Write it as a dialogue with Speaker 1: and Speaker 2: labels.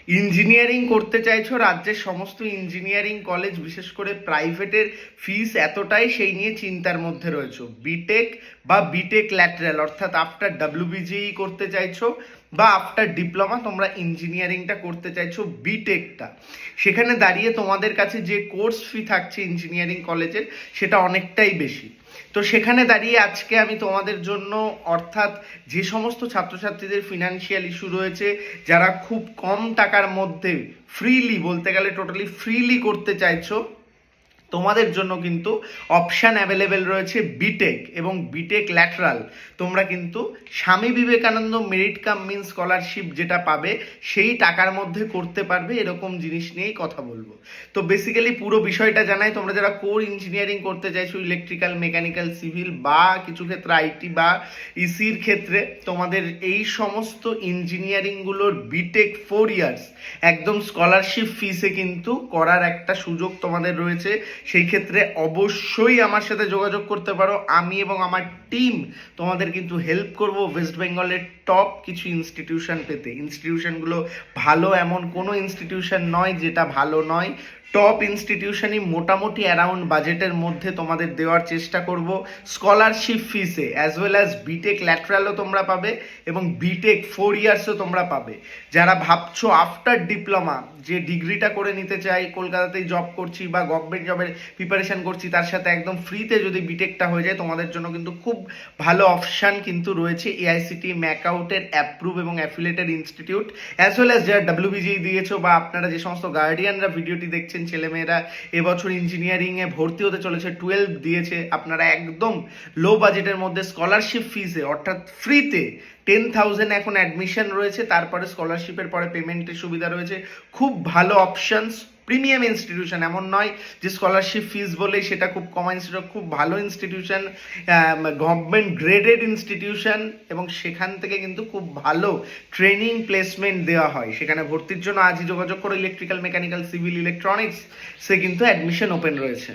Speaker 1: Engineering করতে চাইছো, রাজ্যের সমস্ত ইঞ্জিনিয়ারিং কলেজ বিশেষ করে প্রাইভেটের ফিস এতটাই, সেই নিয়ে চিন্তার মধ্যে রয়েছো। বিটেক বা বিটেক ল্যাটারাল অর্থাৎ আফটার ডাব্লিউবিজিই করতে চাইছো বা আফটার ডিপ্লোমা তোমরা ইঞ্জিনিয়ারিংটা করতে চাইছো বিটেকটা, সেখানে দাঁড়িয়ে তোমাদের কাছে যে কোর্স ফি থাকছে ইঞ্জিনিয়ারিং কলেজের সেটা অনেকটাই বেশি। তো সেখানে দাঁড়িয়ে আজকে আমি তোমাদের জন্য, অর্থাৎ যে সমস্ত ছাত্রছাত্রীদের ফিনান্সিয়াল ইস্যু রয়েছে, যারা খুব কম টাকার মধ্যে ফ্রিলি, বলতে গেলে টোটালি ফ্রিলি করতে চাইছো, তোমাদের জন্য কিন্তু অপশান অ্যাভেলেবেল রয়েছে বিটেক এবং বিটেক ল্যাটারাল। তোমরা কিন্তু Swami Vivekananda merit cum means scholarship যেটা পাবে সেই টাকার মধ্যে করতে পারবে, এরকম জিনিস নিয়েই কথা বলবো। তো বেসিক্যালি পুরো বিষয়টা জানাই, তোমরা যারা কোর ইঞ্জিনিয়ারিং করতে চাইছো, ইলেকট্রিক্যাল, মেকানিক্যাল, সিভিল বা কিছু ক্ষেত্রে আইটি বা ইসির ক্ষেত্রে, তোমাদের এই সমস্ত ইঞ্জিনিয়ারিংগুলোর বিটেক 4 ইয়ার্স একদম স্কলারশিপ ফিসে কিন্তু করার একটা সুযোগ তোমাদের রয়েছে। সেই ক্ষেত্রে অবশ্যই আমার সাথে যোগাযোগ করতে পারো। আমি এবং আমার টিম তোমাদের কিন্তু হেল্প করব ওয়েস্ট বেঙ্গলের টপ কিছু ইনস্টিটিউশন পেতে। ইনস্টিটিউশনগুলো ভালো এমন কোনো ইনস্টিটিউশন নয় যেটা ভালো নয়, টপ ইনস্টিটিউশনই মোটামুটি অ্যারাউন্ড বাজেটের মধ্যে তোমাদের দেওয়ার চেষ্টা করব স্কলারশিপ ফিসে, অ্যাজ ওয়েল অ্যাজ বিটেক ল্যাটারালও তোমরা পাবে এবং বিটেক 4 ইয়ার্সও তোমরা পাবে। যারা ভাবছো আফটার ডিপ্লোমা যে ডিগ্রিটা করে নিতে চাই, কলকাতাতেই জব করছি বা গভর্নমেন্ট জবের প্রিপারেশন করছি, তার সাথে একদম ফ্রিতে যদি বিটেকটা হয়ে যায়, তোমাদের জন্য কিন্তু খুব ভালো অপশান কিন্তু রয়েছে এআইসিটি ম্যাকআউটের অ্যাপ্রুভ এবং affiliated institute, as well as যারা ডাব্লিউবিজি দিয়েছো বা আপনারা যে সমস্ত গার্ডিয়ানরা ভিডিওটি দেখছেন, ছেলেমেয়েরা এবছর ইঞ্জিনিয়ারিংয়ে ভর্তি হতে চলেছে, 12 দিয়েছে, আপনারা একদম লো বাজেটের মধ্যে স্কলারশিপ ফিসে অর্থাৎ ফ্রিতে 10,000 এখন অ্যাডমিশন রয়েছে, তারপরে স্কলারশিপের পরে পেমেন্টের সুবিধা রয়েছে। খুব ভালো অপশানস, প্রিমিয়াম ইনস্টিটিউশন, এমন নয় যে স্কলারশিপ ফিস বলেই সেটা খুব কম ইনস্টিটিউশন, খুব ভালো ইনস্টিটিউশন, গভর্নমেন্ট গ্রেডেড ইনস্টিটিউশন, এবং সেখান থেকে কিন্তু খুব ভালো ট্রেনিং প্লেসমেন্ট দেওয়া হয়। সেখানে ভর্তির জন্য আজই যোগাযোগ করো। ইলেকট্রিক্যাল, মেকানিক্যাল, সিভিল, ইলেকট্রনিক্স সে কিন্তু অ্যাডমিশন ওপেন রয়েছে।